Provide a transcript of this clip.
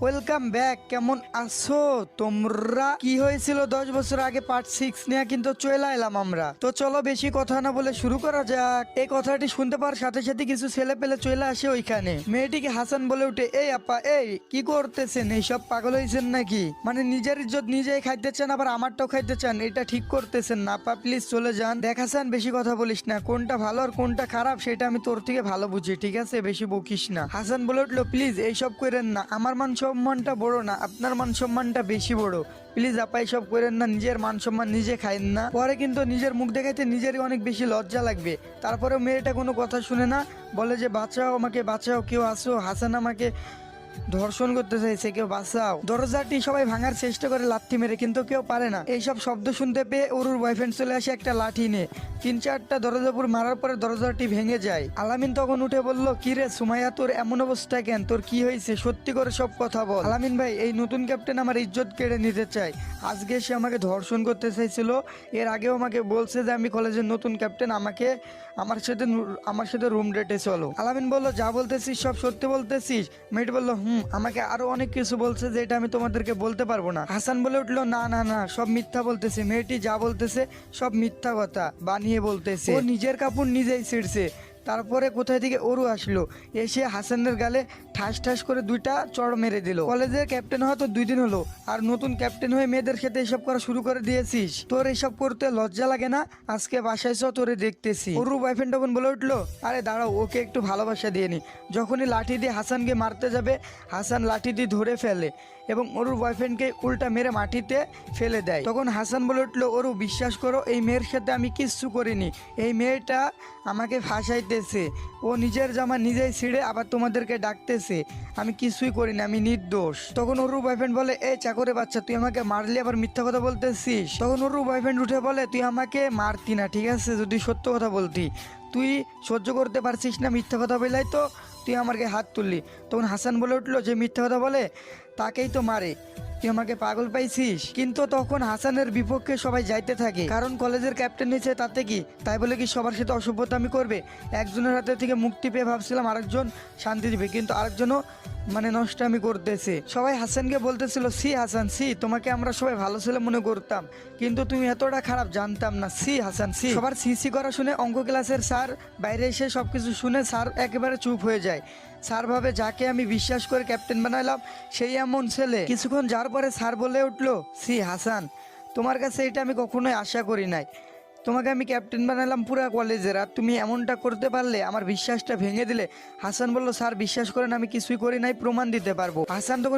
Welcome back. কেমন আছো তোমরা? কি হয়েছিল 10 বছর আগে পার্ট 6 নিয়ে কিন্তু চলে এলাম আমরা। তো চলো বেশি কথা না বলে শুরু করা যাক। এই কথাটি শুনতে পাওয়ার সাথে সাথে কিছু ছেলে পেলে চলে আসে ওইখানে। মেয়েটিকে হাসান বলে উঠে, এই আপা, এই কি করতেছেন? এইসব পাগল হয়েছেন নাকি? মানে নিজের ইজ্জত নিজেই খাইতে চান, আবার আমারটাও খাইতে চান, এটা ঠিক করতেছেন না আপা। প্লিজ চলে যান। দেখ হাসান, বেশি কথা বলিস না। কোনটা ভালো আর কোনটা খারাপ সেটা আমি তোর থেকে ভালো বুঝি, ঠিক আছে? বেশি বকিস না। হাসান বলে উঠলো, প্লিজ এইসব করেন না। আমার মান সম্মানটা বড় না, আপনার মান সম্মানটা বেশি বড়। প্লিজ আপা এইসব করেন না। নিজের মান সম্মান নিজে খাইন না, পরে কিন্তু নিজের মুখ দেখাইতে নিজেরই অনেক বেশি লজ্জা লাগবে। তারপরেও মেয়েটা কোনো কথা শুনে না, বলে যে বাঁচাও আমাকে, বাঁচাও, কেউ আসো। হাসান আমাকে ধর্ষণ করতে চাইছে, কেউ বাঁচাও। দরজাটি সবাই ভাঙার চেষ্টা করে লাথি মেরে, কিন্তু কেউ পারে না। এইসব শব্দ শুনতে পেয়ে অরুর বয়ফ্রেন্ড চলে আসে একটা লাঠি নিয়ে। 3-4টা দরজা উপর মারার পরে দরজাটি ভেঙে যায়। আলামিন তখন উঠে বলল, কি রে সুমাইয়া, তোর এমন অবস্থা কেন? তোর কি হয়েছে? সত্যি করে সব কথা বল। আলামিন ভাই, এই নতুন ক্যাপ্টেন আমার ইজ্জত কেড়ে নিতে চায়। আজকে সে আমাকে ধর্ষণ করতে চাইছিল। এর আগেও আমাকে বলছে যে আমি কলেজের নতুন ক্যাপ্টেন, আমার সাথে রুম ডেটে চলো। আলামিন বলল, যা বলতেছিস সব সত্যি বলতেছিস? মেয়েটি বলল, আমাকে আরো অনেক কিছু বলছে যে এটা আমি তোমাদেরকে বলতে পারবো না। হাসান বলে উঠলো, না না না, সব মিথ্যা বলতেছে। মেয়েটি যা বলতেছে সব মিথ্যা কথা বানিয়ে বলতেছে। ও নিজের কাপড় নিজেই ছিঁড়ছে। তারপরে কোথায় থেকে অরু আসলো, এসে হাসানের গালে ঠাস ঠাস করে 2টা চড় মেরে দিল। কলেজের ক্যাপ্টেন হয়তো 2 দিন হলো, আর নতুন ক্যাপ্টেন হয়ে মেয়েদের সাথে এসব করা শুরু করে দিয়েছিস? তোর এসব করতে লজ্জা লাগে না? আজকে বাসায় চ, তোরে দেখতেছি। অরু বয়ফ্রেন্ড তখন বলে উঠলো, আরে দাঁড়াও, ওকে একটু ভালোবাসা দিয়ে নি। যখনই লাঠি দিয়ে হাসানকে মারতে যাবে, হাসান লাঠি দিয়ে ধরে ফেলে এবং অরুর বয়ফ্রেন্ডকে উল্টা মেরে মাটিতে ফেলে দেয়। তখন হাসান বলে উঠলো, অরু বিশ্বাস করো, এই মেয়ের সাথে আমি কিচ্ছু করিনি। এই মেয়েটা আমাকে ফাঁসাইতেছে। ও নিজের জামা নিজেই ছিঁড়ে আবার তোমাদেরকে ডাকতেছে। আমি কিছুই করিনি, আমি নির্দোষ। তখন অরুর বয়ফ্রেন্ড বলে, এই চাকরে বাচ্চা, তুই আমাকে মারলি আবার মিথ্যা কথা বলতেছিস? তখন অরুর বয়ফ্রেন্ড উঠে বলে, তুই আমাকে মারতি না, ঠিক আছে? যদি সত্য কথা বলতি, তুই সহ্য করতে পারছিস না মিথ্যা কথা বলাই তো তুই আমাকে হাত তুললি। তখন হাসান বলে উঠলো, যে মিথ্যা কথা বলে তাকেই তো মারে, তুই আমাকে পাগল পাইছিস? কিন্তু তখন হাসানের বিপক্ষে সবাই যাইতে থাকে, কারণ কলেজের ক্যাপ্টেন নিয়েছে, তাতে কি? তাই বলে কি সবার সাথে অসভ্যতা আমি করবে? একজনের হাতে থেকে মুক্তি পেয়ে ভাবছিলাম আরেকজন শান্তি দিবে, কিন্তু আরেকজনও নষ্ট আমি করতেছে। সবাই হাসানকে বলতেছিল, সি হাসান সি, তোমাকে আমরা সবাই ভালো ছেলে মনে করতাম, কিন্তু তুমি এতটা খারাপ জানতাম না। সি হাসান সি। সবার সি করা শুনে অঙ্ক ক্লাসের স্যার বাইরে এসে সবকিছু শুনে স্যার একেবারে চুপ হয়ে যায়। স্যার ভাবে, যাকে আমি বিশ্বাস করে ক্যাপ্টেন বানাইলাম সেই এমন ছেলে। কিছুক্ষণ যাওয়ার পরে স্যার বলে উঠলো, সি হাসান, তোমার কাছে এটা আমি কখনোই আশা করি নাই। তোমাকে আমি ক্যাপ্টেন বানালাম পুরা কলেজের, আর তুমি এমনটা করতে পারলে, আমার বিশ্বাসটা ভেঙে দিলে। হাসান বলল, স্যার বিশ্বাস করেন আমি কিছুই করি নাই, প্রমাণ দিতে পারবো। হাসান তখন